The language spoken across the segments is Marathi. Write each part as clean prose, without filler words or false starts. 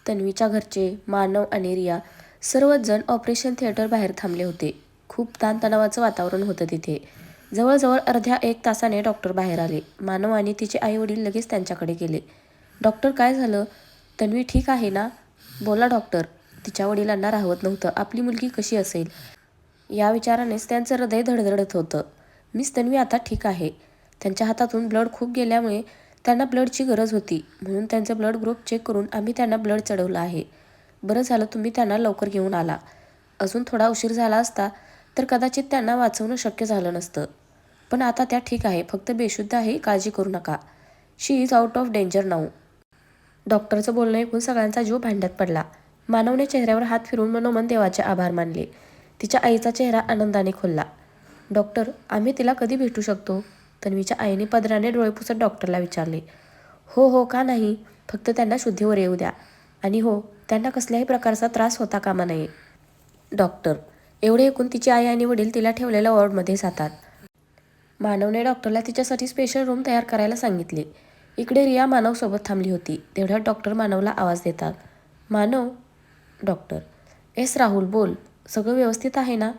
तन्वीच्या घरचे, मानव आणि रिया सर्वच जण ऑपरेशन थिएटर बाहेर थांबले होते. खूप ताणतणावाचं वातावरण होतं तिथे. जवळजवळ अर्ध्या 1 तासाने डॉक्टर बाहेर आले. मानव आणि तिचे आई-वडील लगेच त्यांच्याकडे गेले. "डॉक्टर, काय झालं? तन्वी ठीक आहे ना?" "बोला डॉक्टर." तिच्या वडिलांना राहवत नव्हतं. आपली मुलगी कशी असेल या विचारानेच त्यांचं हृदय धडधडत होतं. "मिस तन्वी आता ठीक आहे. त्यांच्या हातातून ब्लड खूप गेल्यामुळे त्यांना ब्लडची गरज होती. म्हणून त्यांचे ब्लड ग्रुप चेक करून आम्ही त्यांना ब्लड चढवलं आहे. बरं झालं तुम्ही त्यांना लवकर घेऊन आला. अजून थोडा उशीर झाला असता तर कदाचित त्यांना वाचवणं शक्य झालं नसतं. पण आता त्या ठीक आहे. फक्त बेशुद्ध आहे. काळजी करू नका. She is out of danger now." डॉक्टरचं बोलणं ऐकून सगळ्यांचा जीव भांड्यात पडला. मानवने चेहऱ्यावर हात फिरवून मनोमन देवाचे आभार मानले. तिच्या आईचा चेहरा आनंदाने खुलला. "डॉक्टर, आम्ही तिला कधी भेटू शकतो?" तन्वीच्या आईने पदराने डोळे पुसत डॉक्टरला विचारले. "हो हो, का नाही. फक्त त्यांना शुद्धीवर येऊ द्या. आणि हो, त्यांना कसल्याही प्रकारचा त्रास होता कामा नये." डॉक्टर. एवढे ऐकून तिची आई आणि वडील तिला ठेवलेल्या वॉर्डमध्ये जातात. मानवने डॉक्टरला तिच्यासाठी स्पेशल रूम तयार करायला सांगितले. इकडे रिया मानवसोबत थांबली होती. तेवढ्यात डॉक्टर मानवला आवाज देतात. "मानव." डॉक्टर. "एस राहुल, बोल. सगळं व्यवस्थित आहे ना?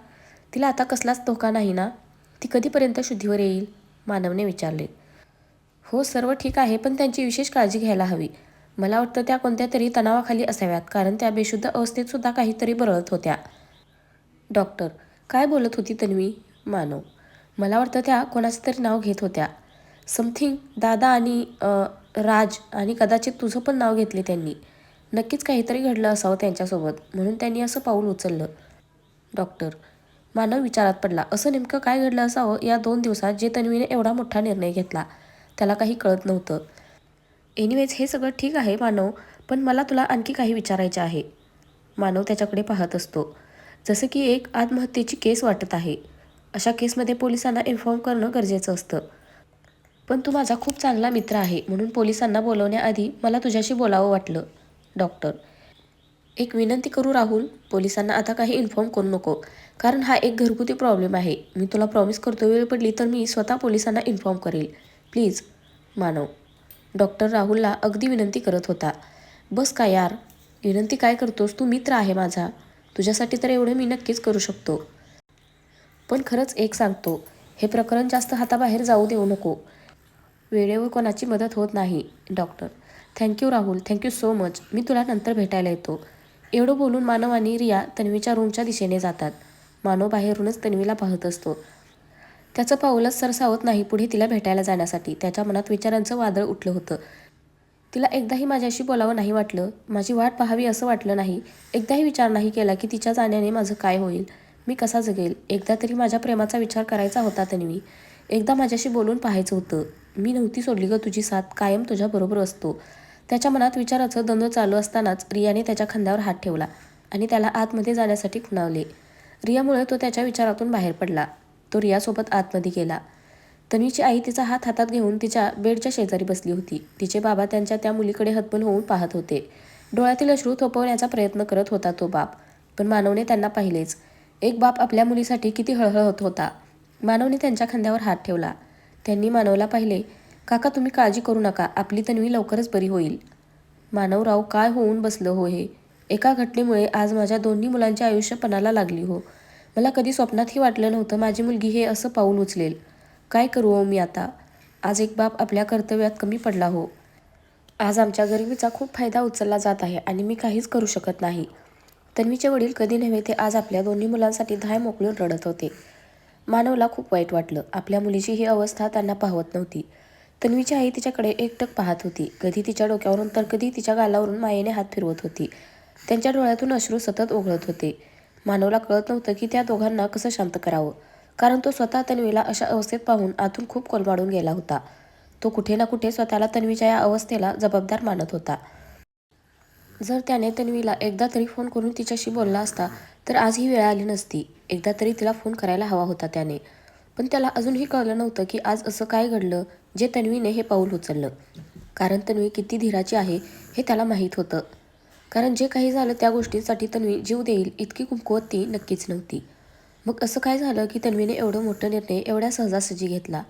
तिला आता कसलाच धोका नाही ना? ती कधीपर्यंत शुद्धीवर येईल?" मानवने विचारले. "हो, सर्व ठीक आहे, पण त्यांची विशेष काळजी घ्यायला हवी. मला वाटतं त्या कोणत्या तरी तणावाखाली असाव्यात, कारण त्या बेशुद्ध अवस्थेत सुद्धा काहीतरी बरळत होत्या." डॉक्टर. "काय बोलत होती तन्वी?" मानव. "मला वाटतं त्या कोणाचं तरी नाव घेत होत्या. समथिंग दादा आणि राज, आणि कदाचित तुझं पण नाव घेतले त्यांनी. नक्कीच काहीतरी घडलं असावं त्यांच्यासोबत, म्हणून त्यांनी असं पाऊल उचललं." डॉक्टर. मानव विचारात पडला. असं नेमकं काय घडलं असावं या 2 दिवसात जे तन्वीने एवढा मोठा निर्णय घेतला? त्याला काही कळत नव्हतं. "एनिवेज, हे सगळं ठीक आहे मानव, पण मला तुला आणखी काही विचारायचे आहे." मानव त्याच्याकडे पाहत असतो. "जसं की एक आत्महत्येची केस वाटत आहे. अशा केसमध्ये पोलिसांना इन्फॉर्म करणं गरजेचं असतं. पण तू माझा खूप चांगला मित्र आहे, म्हणून पोलिसांना बोलवण्याआधी मला तुझ्याशी बोलावं वाटलं." डॉक्टर. "एक विनंती करू राहुल, पोलिसांना आता काही इन्फॉर्म करू नको, कारण हा एक घरगुती प्रॉब्लेम आहे. मी तुला प्रॉमिस करतो, वेळ पडली तर मी स्वतः पोलिसांना इन्फॉर्म करेल. प्लीज." मानव. डॉक्टर राहुलला अगदी विनंती करत होता. "बस का यार, विनंती काय करतोस? तू मित्र आहे माझा. तुझ्यासाठी तर एवढं मी नक्कीच करू शकतो. पण खरंच एक सांगतो, हे प्रकरण जास्त हाताबाहेर जाऊ देऊ नको. वेळेवर कोणाची मदत होत नाही." Doctor. "Thank you Rahul, thank you so much. मी तुला नंतर भेटायला येतो." एवढं बोलून मानव आणि रिया तन्वीच्या रूमच्या दिशेने जातात. मानव बाहेरूनच तन्वीला पाहत असतो. त्याचं पाऊलच सरसावत नाही पुढे तिला भेटायला जाण्यासाठी. त्याच्या मनात विचारांचं वादळ उठलं होतं. तिला एकदाही माझ्याशी बोलावं नाही वाटलं, माझी वाट पाहावी असं वाटलं नाही, एकदाही विचार नाही केला की तिच्या जाण्याने माझं काय होईल, मी कसा जगेल. एकदा तरी माझ्या प्रेमाचा विचार करायचा होता तन्वी. एकदा माझ्याशी बोलून पाहायचं होतं. मी नव्हती सोडली गं तुझी साथ, कायम तुझ्याबरोबर असतो." त्याच्या मनात विचाराचं द्वंद्व चालू असतानाच रियाने त्याच्या खांद्यावर हात ठेवला आणि त्याला आतमध्ये जाण्यासाठी खुणावले. रियामुळे तो त्याच्या विचारातून बाहेर पडला. तो रियासोबत आतमध्ये गेला. तन्वीची आई तिचा हात हातात घेऊन तिच्या बेडच्या शेजारी बसली होती. तिचे बाबा त्यांच्या त्या मुलीकडे हतबल होऊन पाहत होते. डोळ्यातील अश्रू थोपवण्याचा प्रयत्न करत होता तो बाप, पण मानवने त्यांना पाहिलेच. एक बाप आपल्या मुलीसाठी किती हळहळत होता. मानवने त्यांच्या खांद्यावर हात ठेवला. त्यांनी मानवला पाहिले. "काका, तुम्ही काळजी करू नका. आपली तन्वी लवकरच बरी होईल." "मानवराव, काय होऊन बसलं हो हे? एका घटनेमुळे आज माझ्या दोन्ही मुलांची आयुष्य पणाला लागली हो. मला कधी स्वप्नातही वाटलं नव्हतं माझी मुलगी हे असं पाऊल उचलेल. काय करू हो मी आता? आज एक बाप आपल्या कर्तव्यात कमी पडला हो. आज आमच्या गरिबीचा खूप फायदा उचलला जात आहे आणि मी काहीच करू शकत नाही." तन्वीचे वडील कधी नव्हे ते आज आपल्या दोन्ही मुलांसाठी धाय मोकळून रडत होते. मानवला खूप वाईट वाटलं. आपल्या मुलीची ही अवस्था त्यांना पाहवत नव्हती. तन्वीची आई तिच्याकडे एकटक पाहत होती. कधी तिच्या डोक्यावरून तर कधी तिच्या गालावरून मायेने हात फिरवत होती. त्यांच्या डोळ्यातून अश्रू सतत ओघळत होते. मानवला कळत नव्हतं की त्या दोघांना कसं शांत करावं, कारण तो स्वतः तन्वीला अशा अवस्थेत पाहून आतून खूप कोलमाडून गेला होता. तो कुठे ना कुठे स्वतःला तन्वीच्या या अवस्थेला जबाबदार मानत होता. जर त्याने तन्वीला एकदा तरी फोन करून तिच्याशी बोलला असता तर आज ही वेळ आली नसती. एकदा तरी तिला फोन करायला हवा होता त्याने. पण त्याला अजूनही कळलं नव्हतं की आज असं काय घडलं जे तन्वीने हे पाऊल उचललं. कारण तन्वी किती धीराची आहे हे त्याला माहीत होतं. कारण जे काही झालं त्या गोष्टींसाठी तन्वी जीव देईल इतकी कुमकुवत ती नक्कीच नव्हती. मग असं काय झालं की तन्वीने एवढं मोठं निर्णय एवढ्या सहजासहजी घेतला?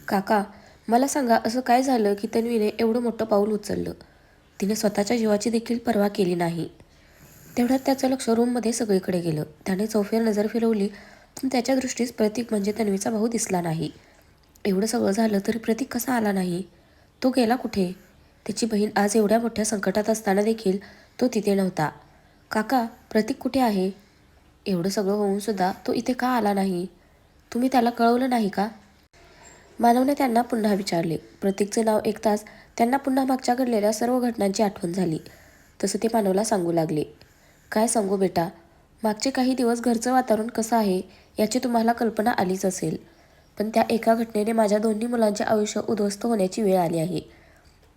"काका, मला सांगा, असं काय झालं की तन्वीने एवढं मोठं पाऊल उचललं?" तिने स्वतःच्या जीवाची देखील पर्वा केली नाही. तेवढ्यात त्याचं लक्ष रूममध्ये सगळीकडे गेलं. त्याने चौफेर नजर फिरवली, पण त्याच्या दृष्टीस प्रतीक म्हणजे तन्वीचा भाऊ दिसला नाही. एवढं सगळं झालं तरी प्रतीक कसा आला नाही? तो गेला कुठे? त्याची बहीण आज एवढ्या मोठ्या संकटात असताना देखील तो तिथे नव्हता. काका, प्रतीक कुठे आहे? एवढं सगळं होऊन सुद्धा तो इथे का आला नाही? तुम्ही त्याला कळवलं नाही का? मानवने त्यांना पुन्हा विचारले. प्रतीकचे नाव ऐकताच त्यांना पुन्हा मागच्या घडलेल्या सर्व घटनांची आठवण झाली. तसं ते मानवला सांगू लागले. काय सांगू बेटा, मागचे काही दिवस घरचं वातावरण कसं आहे याची तुम्हाला कल्पना आलीच असेल. पण त्या एका घटनेने माझ्या दोन्ही मुलांचे आयुष्य उद्ध्वस्त होण्याची वेळ आली आहे.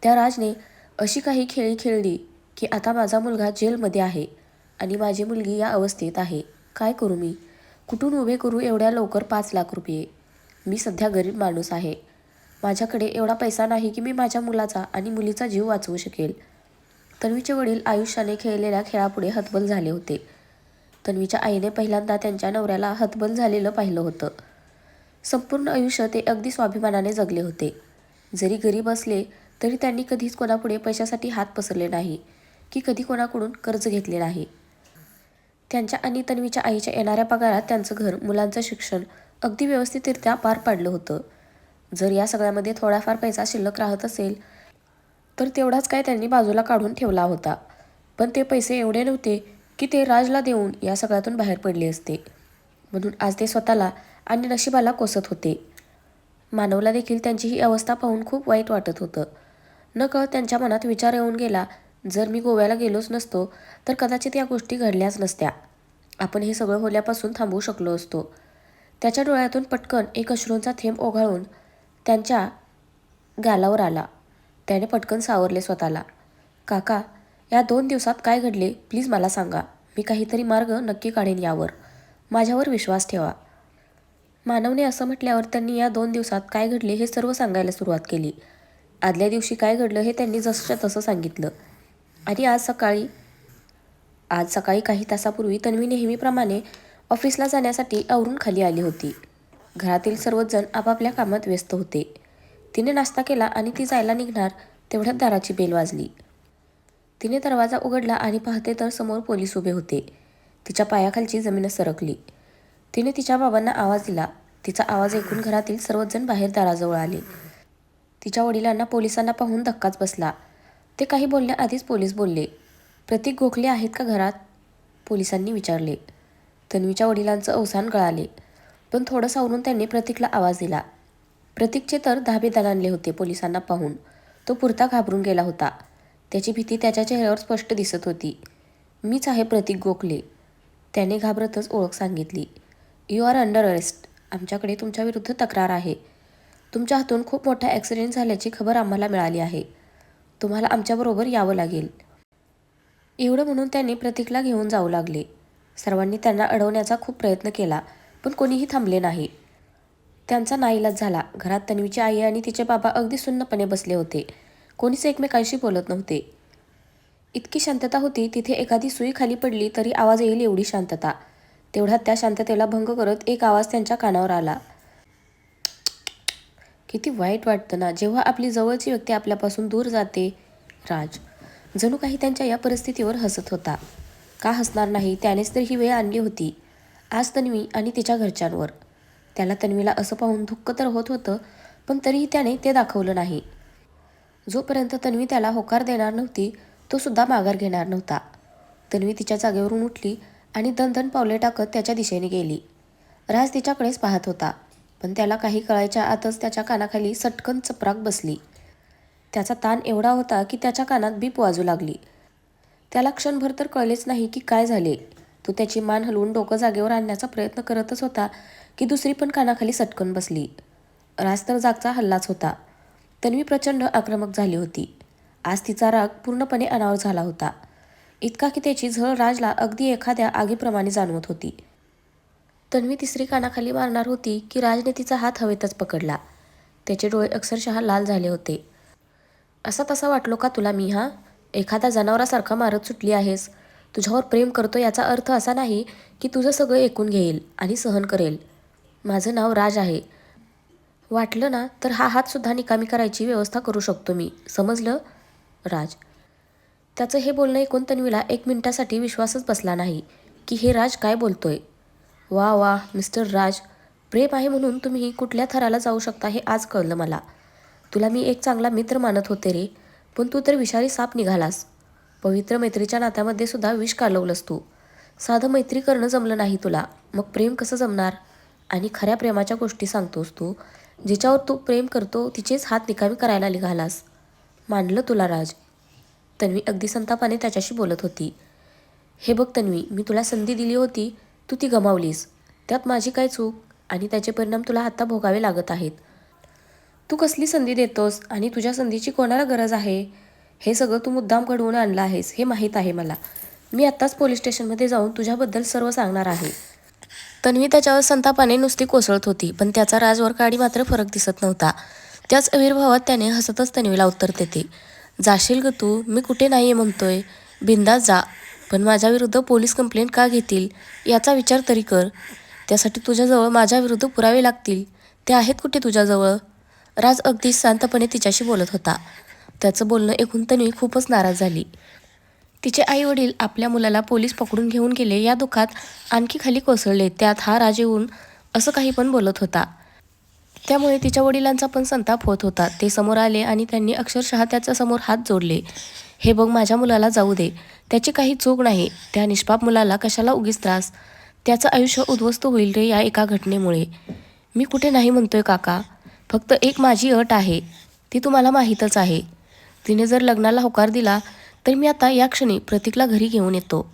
त्या राजने अशी काही खेळी खेळली की आता माझा मुलगा जेलमध्ये आहे आणि माझी मुलगी या अवस्थेत आहे. काय करू मी? कुठून उभे करू एवढ्या लवकर 5 लाख रुपये? मी सध्या गरीब माणूस आहे. माझ्याकडे एवढा पैसा नाही की मी माझ्या मुलाचा आणि मुलीचा जीव वाचवू शकेल. तन्वीचे वडील आयुष्याने खेळलेल्या खेळापुढे हतबल झाले होते. तन्वीच्या आईने पहिल्यांदा त्यांच्या नवऱ्याला हतबल झालेलं पाहिलं होतं. संपूर्ण आयुष्य ते अगदी स्वाभिमानाने जगले होते. जरी गरीब असले तरी त्यांनी कधीच कोणापुढे पैशासाठी हात पसरले नाही की कधी कोणाकडून कर्ज घेतले नाही. त्यांच्या आणि तन्वीच्या आईच्या येणाऱ्या पगारात त्यांचं घर, मुलांचं शिक्षण अगदी व्यवस्थितरित्या पार पाडलं होतं. जर या सगळ्यामध्ये थोडाफार पैसा शिल्लक राहत असेल तर तेवढाच काय त्यांनी बाजूला काढून ठेवला होता. पण ते पैसे एवढे नव्हते की ते राजला देऊन या सगळ्यातून बाहेर पडले असते. म्हणून आज ते स्वतःला आणि नशिबाला कोसत होते. मानवला देखील त्यांची ही अवस्था पाहून खूप वाईट वाटत होतं. नकळत त्यांच्या मनात विचार येऊन गेला, जर मी गोव्याला गेलोच नसतो तर कदाचित या गोष्टी घडल्याच नसत्या. आपण हे सगळं होण्यापासून थांबवू शकलो असतो. त्याच्या डोळ्यातून पटकन एक अश्रूंचा थेंब ओघळून त्यांच्या गालावर आला. त्याने पटकन सावरले स्वतःला. काका, या 2 दिवसात काय घडले प्लीज मला सांगा. मी काहीतरी मार्ग नक्की काढेन यावर. माझ्यावर विश्वास ठेवा. मानवने असं म्हटल्यावर त्यांनी या 2 दिवसात काय घडले हे सर्व सांगायला सुरुवात केली. आदल्या दिवशी काय घडलं हे त्यांनी जसंच्या तसं सांगितलं. आणि आज सकाळी काही तासापूर्वी तन्वी नेहमीप्रमाणे ऑफिसला जाण्यासाठी आवरून खाली आली होती. घरातील सर्वच जण आपापल्या कामात व्यस्त होते. तिने नाश्ता केला आणि ती जायला निघणार तेवढ्यात दाराची बेल वाजली. तिने दरवाजा उघडला आणि पाहते तर समोर पोलीस उभे होते. तिच्या पायाखालची जमीनच सरकली. तिने तिच्या बाबांना आवाज दिला. तिचा आवाज ऐकून घरातील सर्वच जण बाहेर दाराजवळ आले. तिच्या वडिलांना पोलिसांना पाहून धक्काच बसला. ते काही बोलण्याआधीच पोलीस बोलले. प्रतीक गोखले आहेत का घरात? पोलिसांनी विचारले. तन्वीच्या वडिलांचं अवसान गळाले. पण थोडं सावरून त्यांनी प्रतीकला आवाज दिला. प्रतीकचे तर धाबे दणाणले होते पोलिसांना पाहून. तो पुरता घाबरून गेला होता. त्याची भीती त्याच्या चेहऱ्यावर स्पष्ट दिसत होती. मीच आहे प्रतीक गोखले. त्याने घाबरतच ओळख सांगितली. You are under arrest. आमच्याकडे तुमच्याविरुद्ध तक्रार आहे. तुमच्या हातून खूप मोठा ॲक्सिडेंट झाल्याची खबर आम्हाला मिळाली आहे. तुम्हाला आमच्याबरोबर यावं लागेल. एवढं म्हणून त्यांनी प्रतीकला घेऊन जाऊ लागले. सर्वांनी त्यांना अडवण्याचा खूप प्रयत्न केला पण कोणीही थांबले नाही. त्यांचा नाईलाज झाला. घरात तन्वीची आई आणि तिचे बाबा अगदी सुन्नपणे बसले होते. कोणीच एकमेकांशी बोलत नव्हते. इतकी शांतता होती तिथे एखादी सुई खाली पडली तरी आवाज येईल एवढी शांतता. तेवढ्यात त्या शांततेला भंग करत एक आवाज त्यांच्या कानावर आला. किती वाईट वाटतं ना जेव्हा आपली जवळची व्यक्ती आपल्यापासून दूर जाते. राज जणू काही त्यांच्या या परिस्थितीवर हसत होता. का हसणार नाही, त्यानेच तर ही वेळ आणली होती. आज तन्वी आणि तिच्या घरच्यांवर. त्याला तन्वीला असं पाहून दुःख तर होत होतं पण तरीही त्याने ते दाखवलं नाही. जोपर्यंत तन्वी त्याला होकार देणार नव्हती तो सुद्धा माघार घेणार नव्हता. तन्वी तिच्या जागेवरून उठली आणि दणदण पावले टाकत त्याच्या दिशेने गेली. राज तिच्याकडेच पाहत होता पण त्याला काही कळायच्या आतच त्याच्या कानाखाली सटकन चपराक बसली. त्याचा ताण एवढा होता की त्याच्या कानात बीप वाजू लागली. त्याला क्षणभर तर कळलेच नाही की काय झाले. तो त्याची मान हलवून डोकं जागेवर आणण्याचा प्रयत्न करतच होता की दुसरी पण कानाखाली सटकन बसली. राज तर जागचा हल्लाच होता. तन्वी प्रचंड आक्रमक झाली होती. आज तिचा राग पूर्णपणे अनावर झाला होता. इतका की त्याची झळ राजला अगदी एखाद्या आगीप्रमाणे जाणवत होती. तन्वी तिसरी कानाखाली मारणार होती की राजने तिचा हात हवेतच पकडला. त्याचे डोळे अक्षरशः लाल झाले होते. असा तसा वाटलो का तुला मी? एखाद्या जनावरासारखा मारत सुटली आहेस. तुझ्यावर प्रेम करतो याचा अर्थ असा नाही की तुझं सगळं ऐकून घेईल आणि सहन करेल. माझं नाव राज आहे. वाटलं ना तर हा हातसुद्धा निकामी करायची व्यवस्था करू शकतो मी. समजलं? राज त्याचं हे बोलणं ऐकून तन्वीला 1 मिनिटासाठी विश्वासच बसला नाही की हे राज काय बोलतोय. वा वा मिस्टर राज, प्रेम आहे म्हणून तुम्ही कुठल्या थराला जाऊ शकता हे आज कळलं मला. तुला मी एक चांगला मित्र मानत होते रे, पण तू तर विषारी साप निघालास. पवित्र मैत्रीच्या नात्यामध्ये सुद्धा विष कालवलंस तू. साधं मैत्री करणं जमलं नाही तुला, मग प्रेम कसं जमणार? आणि खऱ्या प्रेमाच्या गोष्टी सांगतोस तू. जिच्यावर तू प्रेम करतो तिचेच हात निकामी करायला निघालास. मानलं तुला राज. तन्वी अगदी संतापाने त्याच्याशी बोलत होती. हे बघ तन्वी, मी तुला संधी दिली होती, तू ती गमावलीस. त्यात माझी काय चूक? आणि त्याचे परिणाम तुला आता भोगावे लागत आहेत. तू कसली संधी देतोस आणि तुझ्या संधीची कोणाला गरज आहे? हे सगळं तू मुद्दाम घडवून आणलं आहेस हे माहीत आहे मला. मी आत्ताच पोलीस स्टेशनमध्ये जाऊन तुझ्याबद्दल सर्व सांगणार आहे. तन्वी त्याच्यावर संतापाने नुसती कोसळत होती, पण त्याचा राजवर काडी मात्र फरक दिसत नव्हता. त्याच आविर्भावात त्याने हसतच तन्वीला उत्तर देते. जाशील ग तू, मी कुठे नाही म्हणतोय. बिंदास जा, पण माझ्याविरुद्ध पोलीस कंप्लेंट का घेतील याचा विचार तरी कर. त्यासाठी तुझ्याजवळ माझ्याविरुद्ध पुरावे लागतील. ते आहेत कुठे तुझ्याजवळ? राज अगदी शांतपणे तिच्याशी बोलत होता. त्याचं बोलणं ऐकून तन्वी खूपच नाराज झाली. तिचे आई वडील आपल्या मुलाला पोलीस पकडून घेऊन गेले या दुःखात आणखी खाली कोसळले. त्यात हा राज येऊन असं काही पण बोलत होता. त्यामुळे तिच्या वडिलांचा पण संताप होत होता. ते समोर आले आणि त्यांनी अक्षरशः त्याच्या समोर हात जोडले. हे बघ, माझ्या मुलाला जाऊ दे. त्याची काही चूक नाही. त्या निष्पाप मुलाला कशाला उगीच त्रास? त्याचं आयुष्य उद्ध्वस्त होईल रे या एका घटनेमुळे. मी कुठे नाही म्हणतोय काका. फक्त एक माझी अट आहे, ती तुम्हाला माहीतच आहे. तिने जर लग्नाला होकार दिला तर मी आता या क्षणी प्रतीकला घरी घेऊन येतो.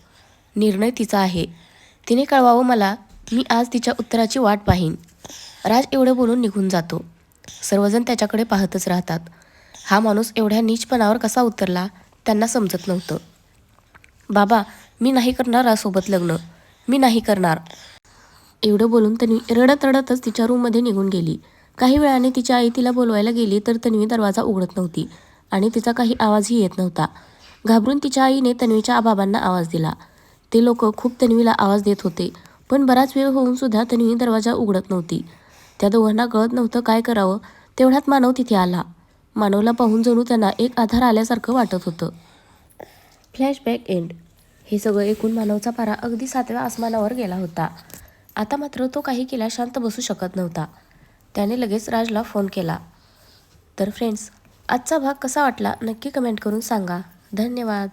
निर्णय तिचा आहे. तिने कळवावं मला. मी आज तिच्या उत्तराची वाट पाहीन. राज एवढं बोलून निघून जातो. सर्वजण त्याच्याकडे पाहतच राहतात. हा माणूस एवढ्या नीचपणावर कसा उतरला त्यांना समजत नव्हतं. बाबा, मी नाही करणार राजसोबत लग्न. मी नाही करणार. एवढं बोलून तन्वी रडत रडतच तिच्या रूममध्ये निघून गेली. काही वेळाने तिची आई तिला बोलवायला गेली तर तन्वी दरवाजा उघडत नव्हती आणि तिचा काही आवाजही येत नव्हता. घाबरून तिच्या आईने तन्वीच्या बाबांना आवाज दिला. ते लोक खूप तन्वीला आवाज देत होते, पण बराच वेळ होऊन सुद्धा तन्वी दरवाजा उघडत नव्हती. त्या दोघांना कळत नव्हतं काय करावं. तेवढ्यात मानव तिथे आला. मानवला पाहून जणू त्यांना एक आधार आल्यासारखं वाटत होतं. Flashback end. हे सगळं ऐकून मानवचा पारा अगदी 7व्या आसमानावर गेला होता. आता मात्र तो काही केल्या शांत बसू शकत नव्हता. त्याने लगेच राजला फोन केला. तर फ्रेंड्स, आजचा भाग कसा वाटला नक्की कमेंट करून सांगा. धन्यवाद.